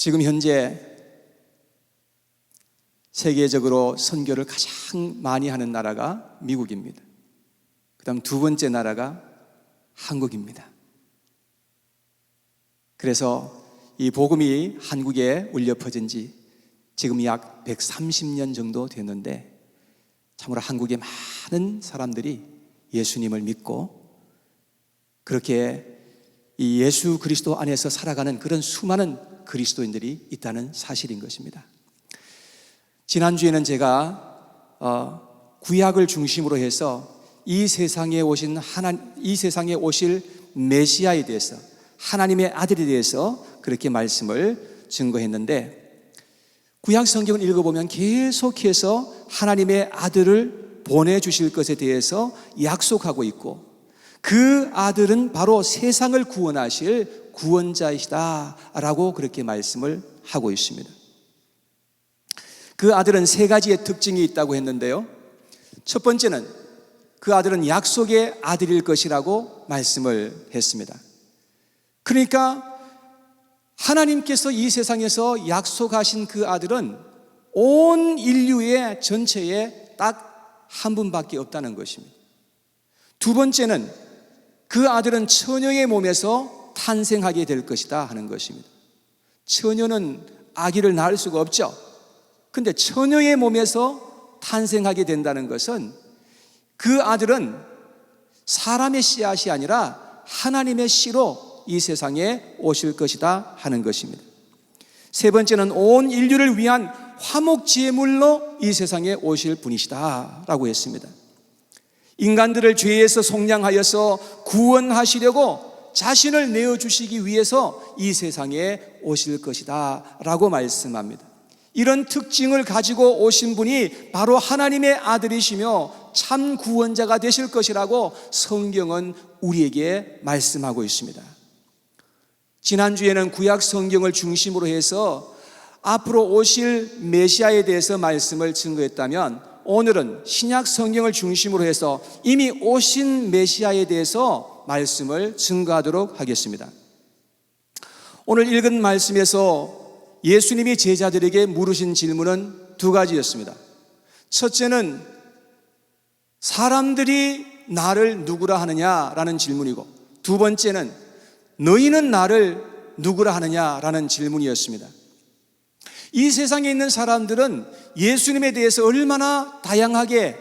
지금 현재 세계적으로 선교를 가장 많이 하는 나라가 미국입니다. 그 다음 두 번째 나라가 한국입니다. 그래서 이 복음이 한국에 울려 퍼진 지 지금 약 130년 정도 됐는데, 참으로 한국의 많은 사람들이 예수님을 믿고 그렇게 이 예수 그리스도 안에서 살아가는 그런 수많은 그리스도인들이 있다는 사실인 것입니다. 지난주에는 제가 구약을 중심으로 해서 이 세상에 오실 메시아에 대해서, 하나님의 아들에 대해서 그렇게 말씀을 증거했는데, 구약 성경을 읽어보면 계속해서 하나님의 아들을 보내주실 것에 대해서 약속하고 있고, 그 아들은 바로 세상을 구원하실 구원자이시다라고 그렇게 말씀을 하고 있습니다. 그 아들은 세 가지의 특징이 있다고 했는데요, 첫 번째는 그 아들은 약속의 아들일 것이라고 말씀을 했습니다. 그러니까 하나님께서 이 세상에서 약속하신 그 아들은 온 인류의 전체에 딱 한 분밖에 없다는 것입니다. 두 번째는 그 아들은 처녀의 몸에서 탄생하게 될 것이다 하는 것입니다. 처녀는 아기를 낳을 수가 없죠. 근데 처녀의 몸에서 탄생하게 된다는 것은 그 아들은 사람의 씨앗이 아니라 하나님의 씨로 이 세상에 오실 것이다 하는 것입니다. 세 번째는 온 인류를 위한 화목제물로 이 세상에 오실 분이시다 라고 했습니다. 인간들을 죄에서 속량하여서 구원하시려고 자신을 내어주시기 위해서 이 세상에 오실 것이다 라고 말씀합니다. 이런 특징을 가지고 오신 분이 바로 하나님의 아들이시며 참 구원자가 되실 것이라고 성경은 우리에게 말씀하고 있습니다. 지난주에는 구약 성경을 중심으로 해서 앞으로 오실 메시아에 대해서 말씀을 증거했다면, 오늘은 신약 성경을 중심으로 해서 이미 오신 메시아에 대해서 말씀을 증거하도록 하겠습니다. 오늘 읽은 말씀에서 예수님이 제자들에게 물으신 질문은 두 가지였습니다. 첫째는 사람들이 나를 누구라 하느냐라는 질문이고, 두 번째는 너희는 나를 누구라 하느냐라는 질문이었습니다. 이 세상에 있는 사람들은 예수님에 대해서 얼마나 다양하게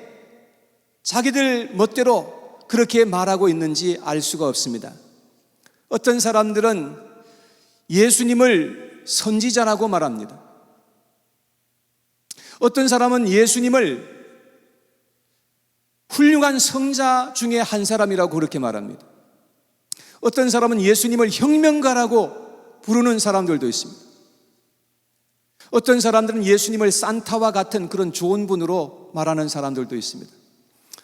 자기들 멋대로 그렇게 말하고 있는지 알 수가 없습니다. 어떤 사람들은 예수님을 선지자라고 말합니다. 어떤 사람은 예수님을 훌륭한 성자 중에 한 사람이라고 그렇게 말합니다. 어떤 사람은 예수님을 혁명가라고 부르는 사람들도 있습니다. 어떤 사람들은 예수님을 산타와 같은 그런 좋은 분으로 말하는 사람들도 있습니다.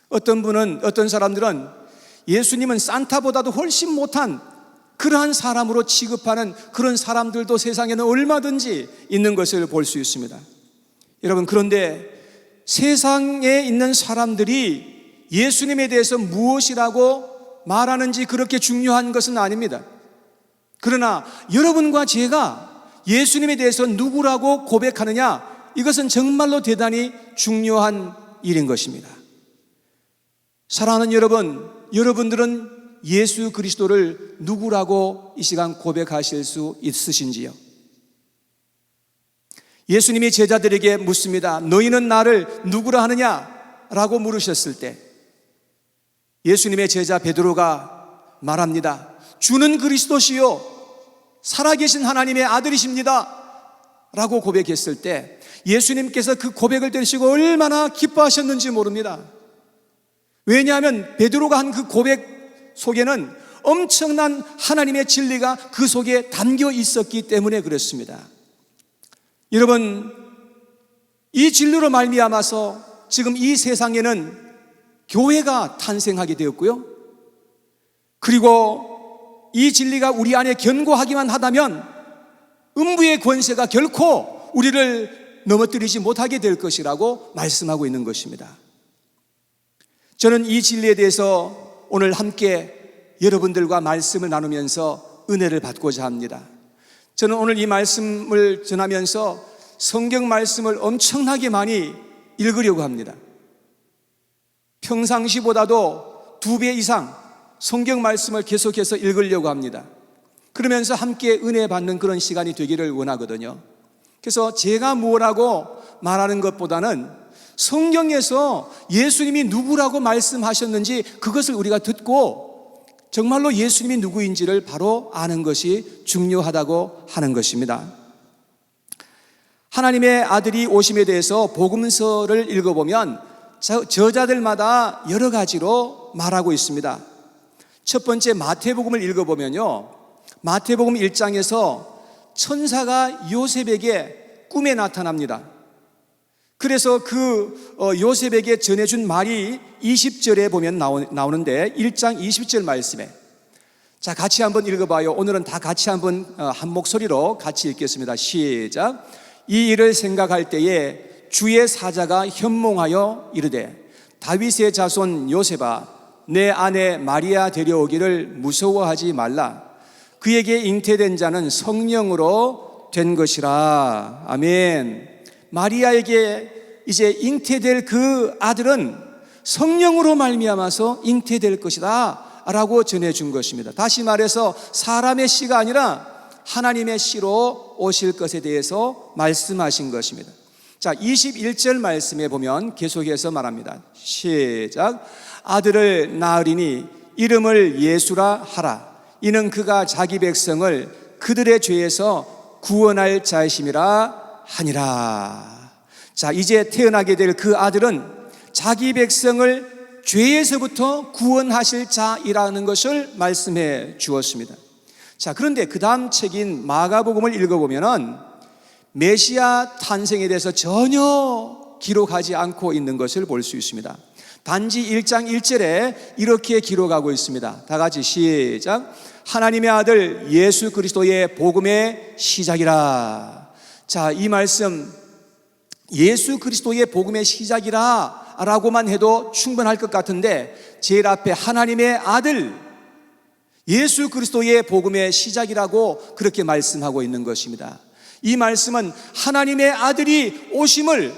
어떤 사람들은 예수님은 산타보다도 훨씬 못한 그러한 사람으로 취급하는 그런 사람들도 세상에는 얼마든지 있는 것을 볼 수 있습니다. 여러분, 그런데 세상에 있는 사람들이 예수님에 대해서 무엇이라고 말하는지 그렇게 중요한 것은 아닙니다. 그러나 여러분과 제가 예수님에 대해서 누구라고 고백하느냐, 이것은 정말로 대단히 중요한 일인 것입니다. 사랑하는 여러분, 여러분들은 예수 그리스도를 누구라고 이 시간 고백하실 수 있으신지요? 예수님이 제자들에게 묻습니다. 너희는 나를 누구라 하느냐? 라고 물으셨을 때 예수님의 제자 베드로가 말합니다. 주는 그리스도시요 살아계신 하나님의 아들이십니다 라고 고백했을 때 예수님께서 그 고백을 들으시고 얼마나 기뻐하셨는지 모릅니다. 왜냐하면 베드로가 한 그 고백 속에는 엄청난 하나님의 진리가 그 속에 담겨 있었기 때문에 그렇습니다. 여러분, 이 진리로 말미암아서 지금 이 세상에는 교회가 탄생하게 되었고요, 그리고 이 진리가 우리 안에 견고하기만 하다면 음부의 권세가 결코 우리를 넘어뜨리지 못하게 될 것이라고 말씀하고 있는 것입니다. 저는 이 진리에 대해서 오늘 함께 여러분들과 말씀을 나누면서 은혜를 받고자 합니다. 저는 오늘 이 말씀을 전하면서 성경 말씀을 엄청나게 많이 읽으려고 합니다. 평상시보다도 2배 이상 성경 말씀을 계속해서 읽으려고 합니다. 그러면서 함께 은혜 받는 그런 시간이 되기를 원하거든요. 그래서 제가 뭐라고 말하는 것보다는 성경에서 예수님이 누구라고 말씀하셨는지 그것을 우리가 듣고 정말로 예수님이 누구인지를 바로 아는 것이 중요하다고 하는 것입니다. 하나님의 아들이 오심에 대해서 복음서를 읽어보면 저자들마다 여러 가지로 말하고 있습니다. 첫 번째 마태복음을 읽어보면요, 마태복음 1장에서 천사가 요셉에게 꿈에 나타납니다. 그래서 그 요셉에게 전해준 말이 20절에 보면 나오는데 1장 20절 말씀에, 자, 같이 한번 읽어봐요. 오늘은 다 같이 한번 한 목소리로 같이 읽겠습니다. 시작. 이 일을 생각할 때에 주의 사자가 현몽하여 이르되 다윗의 자손 요셉아, 내 아내 마리아 데려오기를 무서워하지 말라. 그에게 잉태된 자는 성령으로 된 것이라. 아멘. 마리아에게 이제 잉태될 그 아들은 성령으로 말미암아서 잉태될 것이다 라고 전해준 것입니다. 다시 말해서 사람의 씨가 아니라 하나님의 씨로 오실 것에 대해서 말씀하신 것입니다. 자, 21절 말씀에 보면 계속해서 말합니다. 시작. 아들을 낳으리니 이름을 예수라 하라. 이는 그가 자기 백성을 그들의 죄에서 구원할 자이심이라 하니라. 자, 이제 태어나게 될 그 아들은 자기 백성을 죄에서부터 구원하실 자이라는 것을 말씀해 주었습니다. 자, 그런데 그 다음 책인 마가복음을 읽어보면은 메시아 탄생에 대해서 전혀 기록하지 않고 있는 것을 볼 수 있습니다. 단지 1장 1절에 이렇게 기록하고 있습니다. 다 같이 시작. 하나님의 아들 예수 그리스도의 복음의 시작이라. 자, 이 말씀 예수 그리스도의 복음의 시작이라 라고만 해도 충분할 것 같은데 제일 앞에 하나님의 아들 예수 그리스도의 복음의 시작이라고 그렇게 말씀하고 있는 것입니다. 이 말씀은 하나님의 아들이 오심을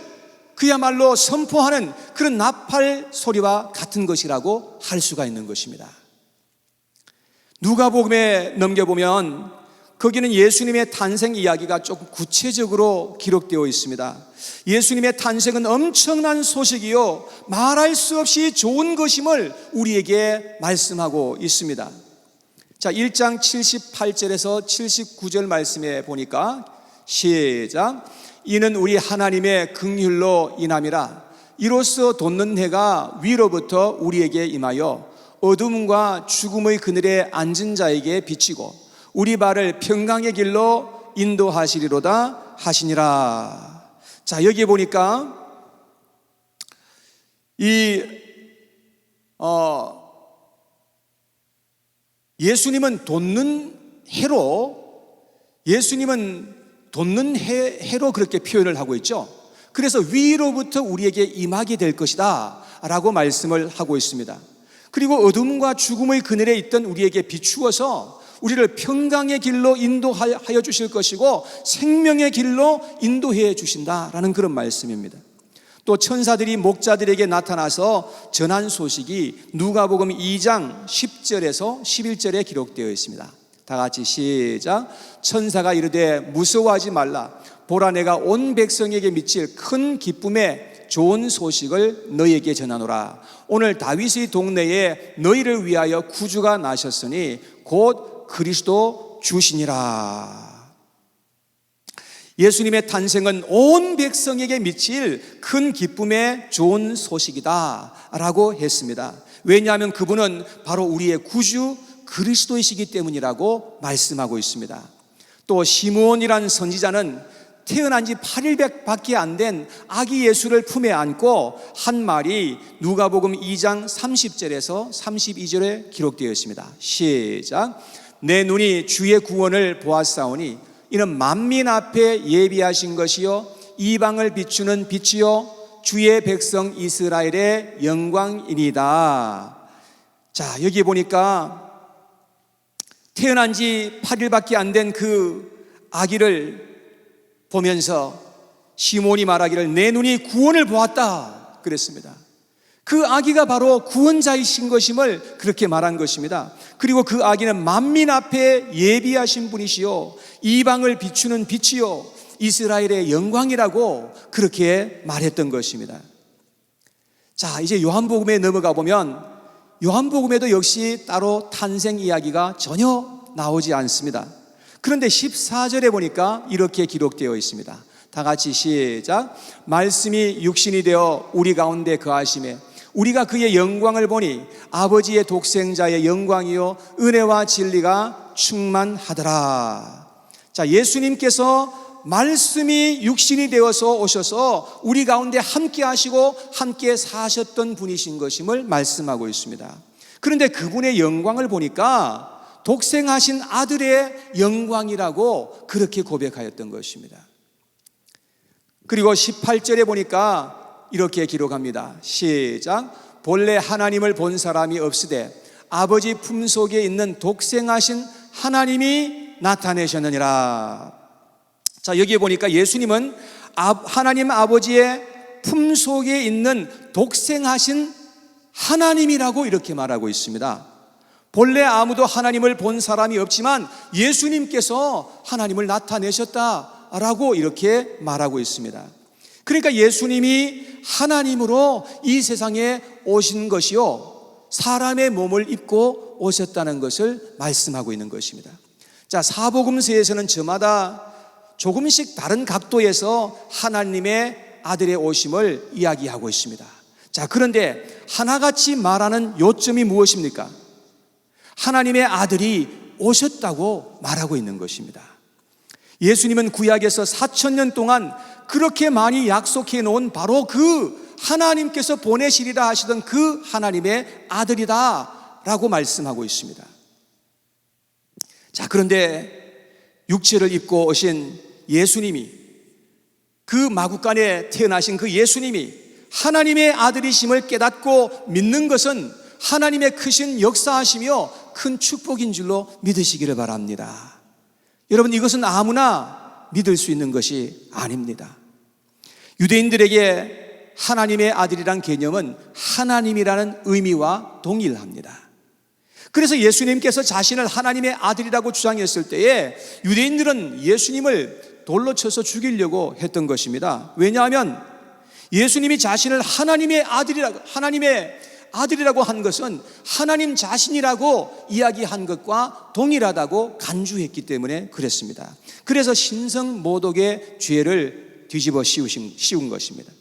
그야말로 선포하는 그런 나팔 소리와 같은 것이라고 할 수가 있는 것입니다. 누가복음에 넘겨보면 거기는 예수님의 탄생 이야기가 조금 구체적으로 기록되어 있습니다. 예수님의 탄생은 엄청난 소식이요, 말할 수 없이 좋은 것임을 우리에게 말씀하고 있습니다. 자, 1장 78절에서 79절 말씀에 보니까 시작. 이는 우리 하나님의 긍휼로 인함이라. 이로써 돋는 해가 위로부터 우리에게 임하여 어둠과 죽음의 그늘에 앉은 자에게 비치고 우리 발을 평강의 길로 인도하시리로다 하시니라. 자, 여기 보니까 예수님은 돋는 해로 그렇게 표현을 하고 있죠. 그래서 위로부터 우리에게 임하게 될 것이다 라고 말씀을 하고 있습니다. 그리고 어둠과 죽음의 그늘에 있던 우리에게 비추어서 우리를 평강의 길로 인도하여 주실 것이고 생명의 길로 인도해 주신다라는 그런 말씀입니다. 또 천사들이 목자들에게 나타나서 전한 소식이 누가복음 2장 10절에서 11절에 기록되어 있습니다. 다 같이 시작. 천사가 이르되 무서워하지 말라. 보라, 내가 온 백성에게 미칠 큰 기쁨의 좋은 소식을 너희에게 전하노라. 오늘 다윗의 동네에 너희를 위하여 구주가 나셨으니 곧 그리스도 주시니라. 예수님의 탄생은 온 백성에게 미칠 큰 기쁨의 좋은 소식이다 라고 했습니다. 왜냐하면 그분은 바로 우리의 구주 그리스도이시기 때문이라고 말씀하고 있습니다. 또 시므온이라는 선지자는 태어난 지 8일밖에 안 된 아기 예수를 품에 안고 한 말이 누가복음 2장 30절에서 32절에 기록되어 있습니다. 시작. 내 눈이 주의 구원을 보았사오니 이는 만민 앞에 예비하신 것이요 이방을 비추는 빛이요 주의 백성 이스라엘의 영광이니이다. 자, 여기 보니까 태어난 지 8일밖에 안 된 그 아기를 보면서 시몬이 말하기를 내 눈이 구원을 보았다 그랬습니다. 그 아기가 바로 구원자이신 것임을 그렇게 말한 것입니다. 그리고 그 아기는 만민 앞에 예비하신 분이시요 이방을 비추는 빛이요 이스라엘의 영광이라고 그렇게 말했던 것입니다. 자, 이제 요한복음에 넘어가 보면 요한복음에도 역시 따로 탄생 이야기가 전혀 나오지 않습니다. 그런데 14절에 보니까 이렇게 기록되어 있습니다. 다 같이 시작. 말씀이 육신이 되어 우리 가운데 거하심에 우리가 그의 영광을 보니 아버지의 독생자의 영광이요 은혜와 진리가 충만하더라. 자, 예수님께서 말씀이 육신이 되어서 오셔서 우리 가운데 함께 하시고 함께 사셨던 분이신 것임을 말씀하고 있습니다. 그런데 그분의 영광을 보니까 독생하신 아들의 영광이라고 그렇게 고백하였던 것입니다. 그리고 18절에 보니까 이렇게 기록합니다. 시작. 본래 하나님을 본 사람이 없으되 아버지 품속에 있는 독생하신 하나님이 나타내셨느니라. 자, 여기에 보니까 예수님은 하나님 아버지의 품속에 있는 독생하신 하나님이라고 이렇게 말하고 있습니다. 본래 아무도 하나님을 본 사람이 없지만 예수님께서 하나님을 나타내셨다라고 이렇게 말하고 있습니다. 그러니까 예수님이 하나님으로 이 세상에 오신 것이요 사람의 몸을 입고 오셨다는 것을 말씀하고 있는 것입니다. 자, 사복음서에서는 저마다 조금씩 다른 각도에서 하나님의 아들의 오심을 이야기하고 있습니다. 자, 그런데 하나같이 말하는 요점이 무엇입니까? 하나님의 아들이 오셨다고 말하고 있는 것입니다. 예수님은 구약에서 4,000년 동안 그렇게 많이 약속해 놓은 바로 그 하나님께서 보내시리라 하시던 그 하나님의 아들이다 라고 말씀하고 있습니다. 자, 그런데 육체를 입고 오신 예수님이, 그 마구간에 태어나신 그 예수님이 하나님의 아들이심을 깨닫고 믿는 것은 하나님의 크신 역사하시며 큰 축복인 줄로 믿으시기를 바랍니다. 여러분, 이것은 아무나 믿을 수 있는 것이 아닙니다. 유대인들에게 하나님의 아들이란 개념은 하나님이라는 의미와 동일합니다. 그래서 예수님께서 자신을 하나님의 아들이라고 주장했을 때에 유대인들은 예수님을 돌로 쳐서 죽이려고 했던 것입니다. 왜냐하면 예수님이 자신을 하나님의 아들이라고 한 것은 하나님 자신이라고 이야기한 것과 동일하다고 간주했기 때문에 그랬습니다. 그래서 신성모독의 죄를 뒤집어 씌운 것입니다.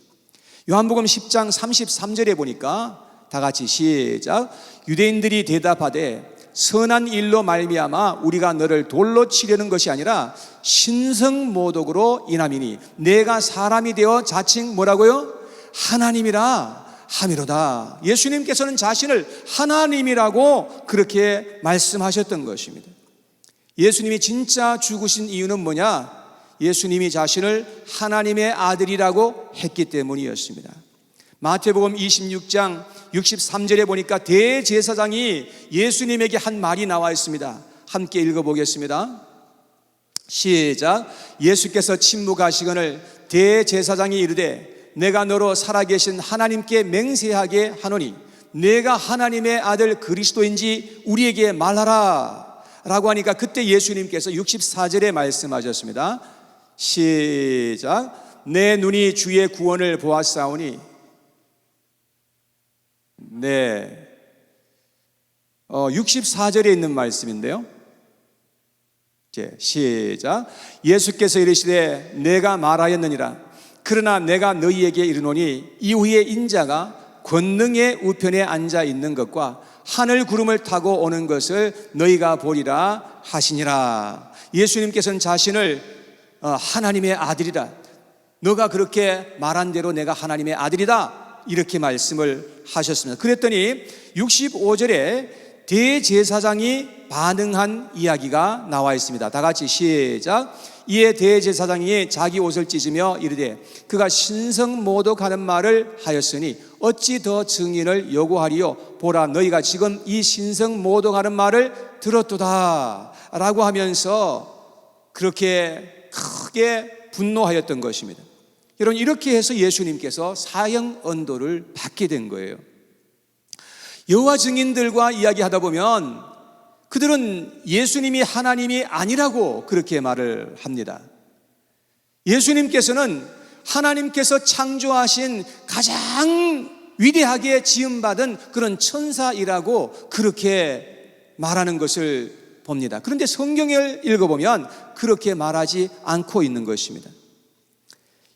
요한복음 10장 33절에 보니까 다 같이 시작. 유대인들이 대답하되 선한 일로 말미암아 우리가 너를 돌로 치려는 것이 아니라 신성모독으로 인함이니 내가 사람이 되어 자칭 뭐라고요? 하나님이라 함이로다. 예수님께서는 자신을 하나님이라고 그렇게 말씀하셨던 것입니다. 예수님이 진짜 죽으신 이유는 뭐냐? 예수님이 자신을 하나님의 아들이라고 했기 때문이었습니다. 마태복음 26장 63절에 보니까 대제사장이 예수님에게 한 말이 나와 있습니다. 함께 읽어보겠습니다. 시작. 예수께서 침묵하시거늘 대제사장이 이르되 내가 너로 살아계신 하나님께 맹세하게 하노니 내가 하나님의 아들 그리스도인지 우리에게 말하라 라고 하니까 그때 예수님께서 64절에 말씀하셨습니다. 시작. 내 눈이 주의 구원을 보았사오니. 네, 64절에 있는 말씀인데요. 시작. 예수께서 이르시되 내가 말하였느니라. 그러나 내가 너희에게 이르노니 이후에 인자가 권능의 우편에 앉아 있는 것과 하늘 구름을 타고 오는 것을 너희가 보리라 하시니라. 예수님께서는 자신을 하나님의 아들이다, 너가 그렇게 말한 대로 내가 하나님의 아들이다, 이렇게 말씀을 하셨습니다. 그랬더니 65절에 대제사장이 반응한 이야기가 나와 있습니다. 다 같이 시작. 이에 대제사장이 자기 옷을 찢으며 이르되 그가 신성모독하는 말을 하였으니 어찌 더 증인을 요구하리요? 보라, 너희가 지금 이 신성모독하는 말을 들었도다 라고 하면서 그렇게 크게 분노하였던 것입니다. 여러분, 이렇게 해서 예수님께서 사형 언도를 받게 된 거예요. 여호와 증인들과 이야기하다 보면 그들은 예수님이 하나님이 아니라고 그렇게 말을 합니다. 예수님께서는 하나님께서 창조하신 가장 위대하게 지음받은 그런 천사이라고 그렇게 말하는 것을 봅니다. 그런데 성경을 읽어보면 그렇게 말하지 않고 있는 것입니다.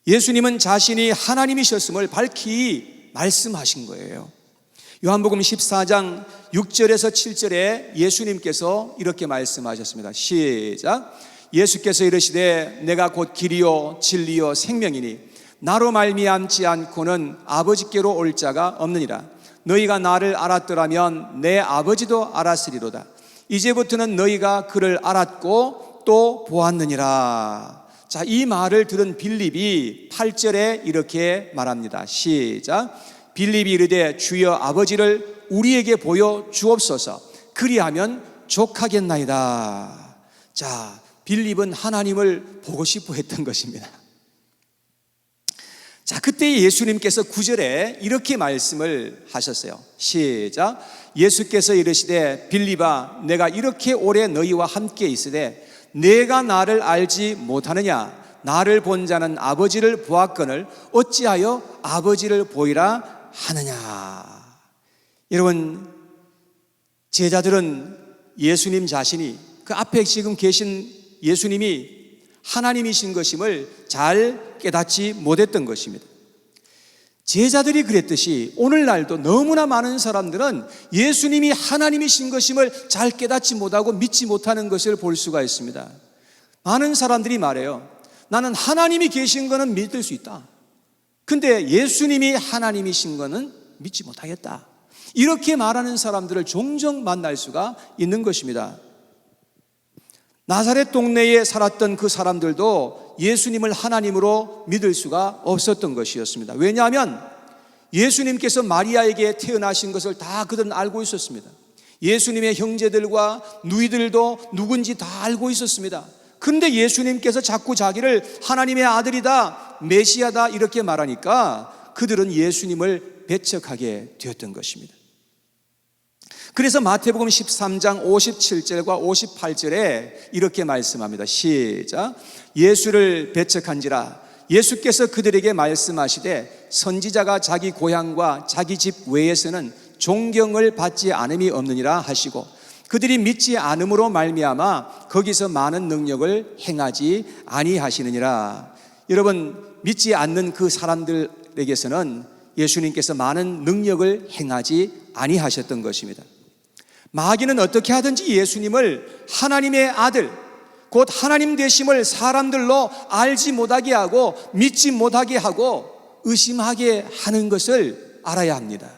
예수님은 자신이 하나님이셨음을 밝히 말씀하신 거예요. 요한복음 14장 6절에서 7절에 예수님께서 이렇게 말씀하셨습니다. 시작. 예수께서 이르시되 내가 곧 길이요 진리요 생명이니 나로 말미암지 않고는 아버지께로 올 자가 없느니라. 너희가 나를 알았더라면 내 아버지도 알았으리로다. 이제부터는 너희가 그를 알았고 또 보았느니라. 자, 이 말을 들은 빌립이 8절에 이렇게 말합니다. 시작. 빌립이 이르되 주여 아버지를 우리에게 보여 주옵소서. 그리하면 족하겠나이다. 자, 빌립은 하나님을 보고 싶어 했던 것입니다. 자, 그때 예수님께서 9절에 이렇게 말씀을 하셨어요. 시작. 예수께서 이르시되 빌립아 내가 이렇게 오래 너희와 함께 있으되 내가 나를 알지 못하느냐? 나를 본 자는 아버지를 보았거늘 어찌하여 아버지를 보이라 하느냐? 여러분, 제자들은 예수님 자신이 그 앞에 지금 계신 예수님이 하나님이신 것임을 잘 깨닫지 못했던 것입니다. 제자들이 그랬듯이 오늘날도 너무나 많은 사람들은 예수님이 하나님이신 것임을 잘 깨닫지 못하고 믿지 못하는 것을 볼 수가 있습니다. 많은 사람들이 말해요. 나는 하나님이 계신 거는 믿을 수 있다. 근데 예수님이 하나님이신 거는 믿지 못하겠다. 이렇게 말하는 사람들을 종종 만날 수가 있는 것입니다. 나사렛 동네에 살았던 그 사람들도 예수님을 하나님으로 믿을 수가 없었던 것이었습니다. 왜냐하면 예수님께서 마리아에게 태어나신 것을 다 그들은 알고 있었습니다. 예수님의 형제들과 누이들도 누군지 다 알고 있었습니다. 그런데 예수님께서 자꾸 자기를 하나님의 아들이다, 메시아다 이렇게 말하니까 그들은 예수님을 배척하게 되었던 것입니다. 그래서 마태복음 13장 57절과 58절에 이렇게 말씀합니다. 시작. 예수를 배척한지라 예수께서 그들에게 말씀하시되 선지자가 자기 고향과 자기 집 외에서는 존경을 받지 않음이 없느니라 하시고 그들이 믿지 않음으로 말미암아 거기서 많은 능력을 행하지 아니하시느니라. 여러분, 믿지 않는 그 사람들에게서는 예수님께서 많은 능력을 행하지 아니하셨던 것입니다. 마귀는 어떻게 하든지 예수님을 하나님의 아들, 곧 하나님 되심을 사람들로 알지 못하게 하고 믿지 못하게 하고 의심하게 하는 것을 알아야 합니다.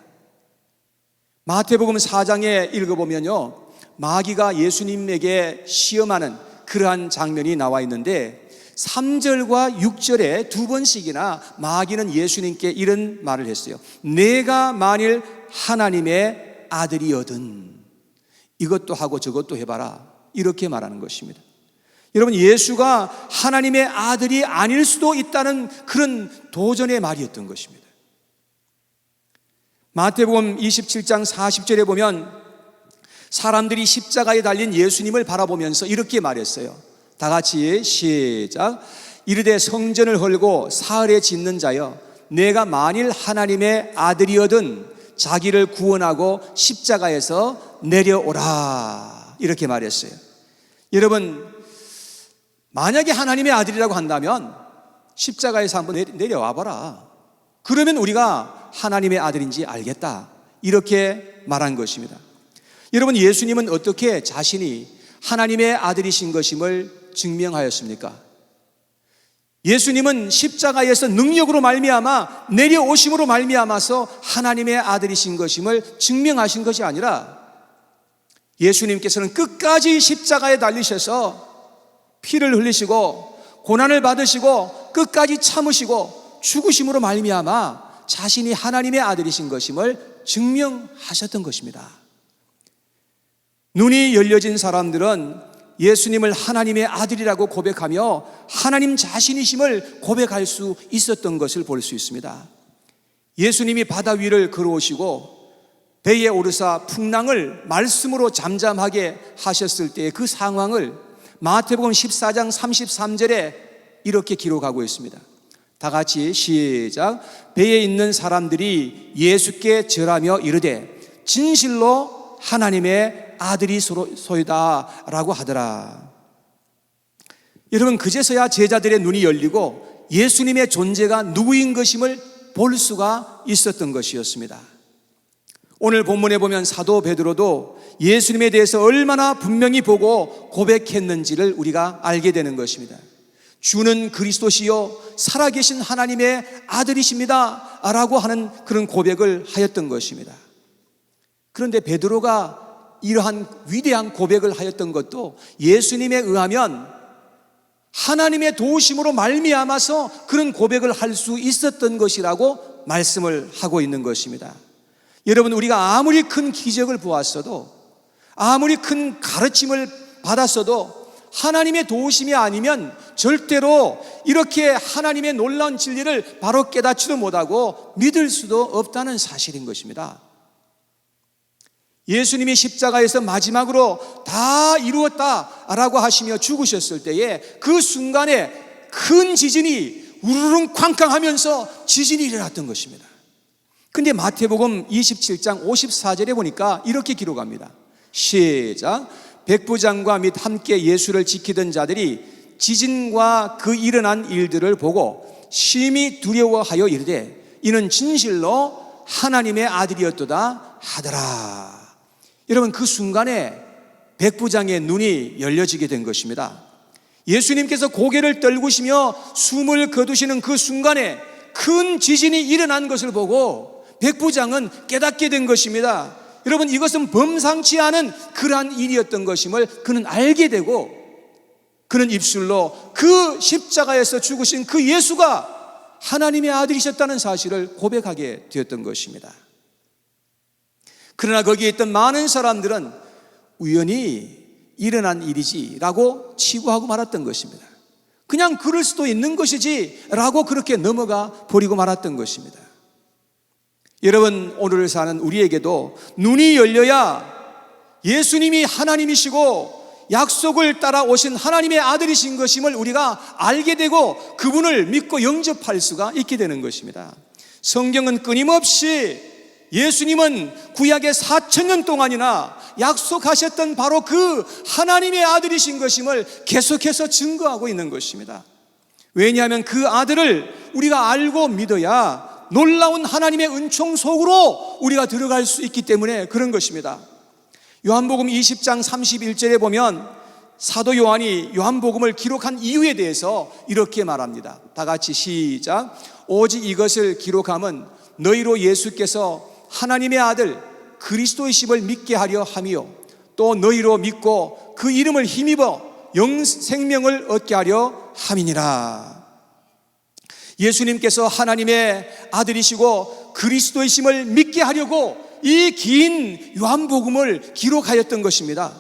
마태복음 4장에 읽어보면요, 마귀가 예수님에게 시험하는 그러한 장면이 나와 있는데 3절과 6절에 두 번씩이나 마귀는 예수님께 이런 말을 했어요. 내가 만일 하나님의 아들이거든 이것도 하고 저것도 해봐라, 이렇게 말하는 것입니다. 여러분, 예수가 하나님의 아들이 아닐 수도 있다는 그런 도전의 말이었던 것입니다. 마태복음 27장 40절에 보면 사람들이 십자가에 달린 예수님을 바라보면서 이렇게 말했어요. 다 같이 시작. 이르되 성전을 헐고 사흘에 짓는 자여 내가 만일 하나님의 아들이거든 자기를 구원하고 십자가에서 내려오라, 이렇게 말했어요. 여러분, 만약에 하나님의 아들이라고 한다면 십자가에서 한번 내려와 봐라. 그러면 우리가 하나님의 아들인지 알겠다, 이렇게 말한 것입니다. 여러분, 예수님은 어떻게 자신이 하나님의 아들이신 것임을 증명하였습니까? 예수님은 십자가에서 능력으로 말미암아 내려오심으로 말미암아서 하나님의 아들이신 것임을 증명하신 것이 아니라 예수님께서는 끝까지 십자가에 달리셔서 피를 흘리시고 고난을 받으시고 끝까지 참으시고 죽으심으로 말미암아 자신이 하나님의 아들이신 것임을 증명하셨던 것입니다. 눈이 열려진 사람들은 예수님을 하나님의 아들이라고 고백하며 하나님 자신이심을 고백할 수 있었던 것을 볼 수 있습니다. 예수님이 바다 위를 걸어오시고 배에 오르사 풍랑을 말씀으로 잠잠하게 하셨을 때의 그 상황을 마태복음 14장 33절에 이렇게 기록하고 있습니다. 다 같이 시작. 배에 있는 사람들이 예수께 절하며 이르되 진실로 하나님의 아들이 소이다 라고 하더라. 여러분, 그제서야 제자들의 눈이 열리고 예수님의 존재가 누구인 것임을 볼 수가 있었던 것이었습니다. 오늘 본문에 보면 사도 베드로도 예수님에 대해서 얼마나 분명히 보고 고백했는지를 우리가 알게 되는 것입니다. 주는 그리스도시요 살아계신 하나님의 아들이십니다 라고 하는 그런 고백을 하였던 것입니다. 그런데 베드로가 이러한 위대한 고백을 하였던 것도 예수님에 의하면 하나님의 도우심으로 말미암아서 그런 고백을 할 수 있었던 것이라고 말씀을 하고 있는 것입니다. 여러분, 우리가 아무리 큰 기적을 보았어도, 아무리 큰 가르침을 받았어도 하나님의 도우심이 아니면 절대로 이렇게 하나님의 놀라운 진리를 바로 깨닫지도 못하고 믿을 수도 없다는 사실인 것입니다. 예수님이 십자가에서 마지막으로 다 이루었다라고 하시며 죽으셨을 때에 그 순간에 큰 지진이 우르릉 쾅쾅하면서 지진이 일어났던 것입니다. 근데 마태복음 27장 54절에 보니까 이렇게 기록합니다. 시작. 백부장과 및 함께 예수를 지키던 자들이 지진과 그 일어난 일들을 보고 심히 두려워하여 이르되 이는 진실로 하나님의 아들이었도다 하더라. 여러분, 그 순간에 백부장의 눈이 열려지게 된 것입니다. 예수님께서 고개를 떨구시며 숨을 거두시는 그 순간에 큰 지진이 일어난 것을 보고 백부장은 깨닫게 된 것입니다. 여러분, 이것은 범상치 않은 그러한 일이었던 것임을 그는 알게 되고 그는 입술로 그 십자가에서 죽으신 그 예수가 하나님의 아들이셨다는 사실을 고백하게 되었던 것입니다. 그러나 거기에 있던 많은 사람들은 우연히 일어난 일이지라고 치부하고 말았던 것입니다. 그냥 그럴 수도 있는 것이지라고 그렇게 넘어가 버리고 말았던 것입니다. 여러분, 오늘을 사는 우리에게도 눈이 열려야 예수님이 하나님이시고 약속을 따라 오신 하나님의 아들이신 것임을 우리가 알게 되고 그분을 믿고 영접할 수가 있게 되는 것입니다. 성경은 끊임없이 예수님은 구약의 4,000년 동안이나 약속하셨던 바로 그 하나님의 아들이신 것임을 계속해서 증거하고 있는 것입니다. 왜냐하면 그 아들을 우리가 알고 믿어야 놀라운 하나님의 은총 속으로 우리가 들어갈 수 있기 때문에 그런 것입니다. 요한복음 20장 31절에 보면 사도 요한이 요한복음을 기록한 이유에 대해서 이렇게 말합니다. 다 같이 시작. 오직 이것을 기록함은 너희로 예수께서 하나님의 아들 그리스도이심을 믿게 하려 함이요 또 너희로 믿고 그 이름을 힘입어 영생명을 얻게 하려 함이니라. 예수님께서 하나님의 아들이시고 그리스도이심을 믿게 하려고 이 긴 요한복음을 기록하였던 것입니다.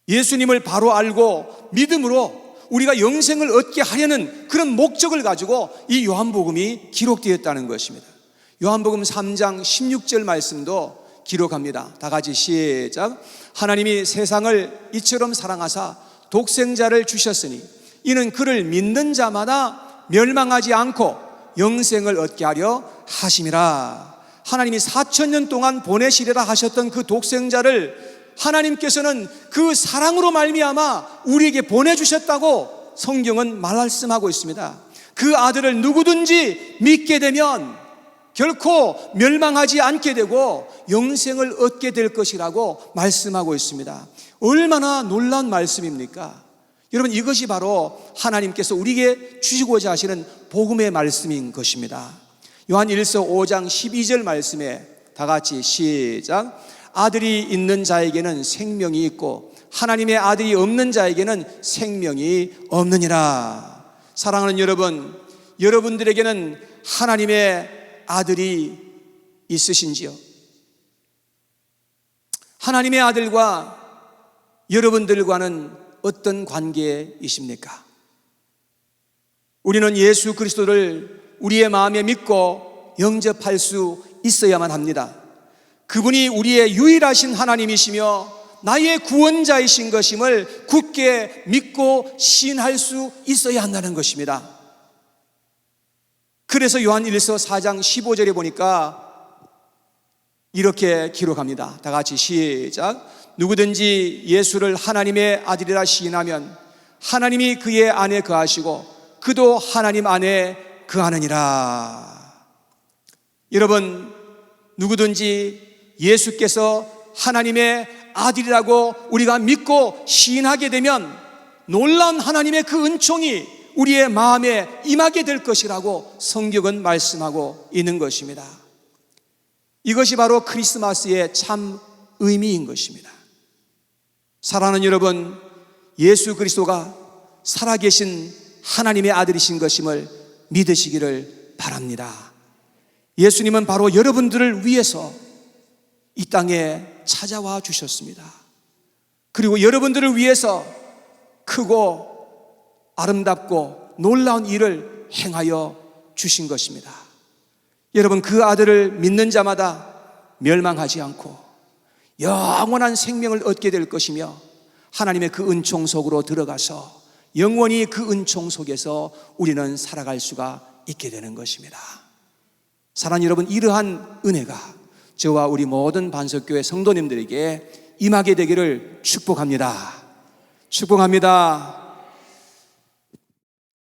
예수님을 바로 알고 믿음으로 우리가 영생을 얻게 하려는 그런 목적을 가지고 이 요한복음이 기록되었다는 것입니다. 요한복음 3장 16절 말씀도 기록합니다. 다 같이 시작. 하나님이 세상을 이처럼 사랑하사 독생자를 주셨으니 이는 그를 믿는 자마다 멸망하지 않고 영생을 얻게 하려 하심이라. 하나님이 4,000년 동안 보내시리라 하셨던 그 독생자를 하나님께서는 그 사랑으로 말미암아 우리에게 보내주셨다고 성경은 말씀하고 있습니다. 그 아들을 누구든지 믿게 되면 결코 멸망하지 않게 되고 영생을 얻게 될 것이라고 말씀하고 있습니다. 얼마나 놀라운 말씀입니까? 여러분, 이것이 바로 하나님께서 우리에게 주시고자 하시는 복음의 말씀인 것입니다. 요한 1서 5장 12절 말씀에 다 같이 시작. 아들이 있는 자에게는 생명이 있고 하나님의 아들이 없는 자에게는 생명이 없느니라. 사랑하는 여러분, 여러분들에게는 하나님의 아들이 있으신지요? 하나님의 아들과 여러분들과는 어떤 관계이십니까? 우리는 예수 그리스도를 우리의 마음에 믿고 영접할 수 있어야만 합니다. 그분이 우리의 유일하신 하나님이시며 나의 구원자이신 것임을 굳게 믿고 시인할 수 있어야 한다는 것입니다. 그래서 요한일서 4장 15절에 보니까 이렇게 기록합니다. 다 같이 시작. 누구든지 예수를 하나님의 아들이라 시인하면 하나님이 그의 안에 거하시고 그도 하나님 안에 거하느니라. 여러분, 누구든지 예수께서 하나님의 아들이라고 우리가 믿고 시인하게 되면 놀라운 하나님의 그 은총이 우리의 마음에 임하게 될 것이라고 성경은 말씀하고 있는 것입니다. 이것이 바로 크리스마스의 참 의미인 것입니다. 사랑하는 여러분, 예수 그리스도가 살아계신 하나님의 아들이신 것임을 믿으시기를 바랍니다. 예수님은 바로 여러분들을 위해서 이 땅에 찾아와 주셨습니다. 그리고 여러분들을 위해서 크고 아름답고 놀라운 일을 행하여 주신 것입니다. 여러분, 그 아들을 믿는 자마다 멸망하지 않고 영원한 생명을 얻게 될 것이며 하나님의 그 은총 속으로 들어가서 영원히 그 은총 속에서 우리는 살아갈 수가 있게 되는 것입니다. 사랑하는 여러분, 이러한 은혜가 저와 우리 모든 반석교회 성도님들에게 임하게 되기를 축복합니다. 축복합니다.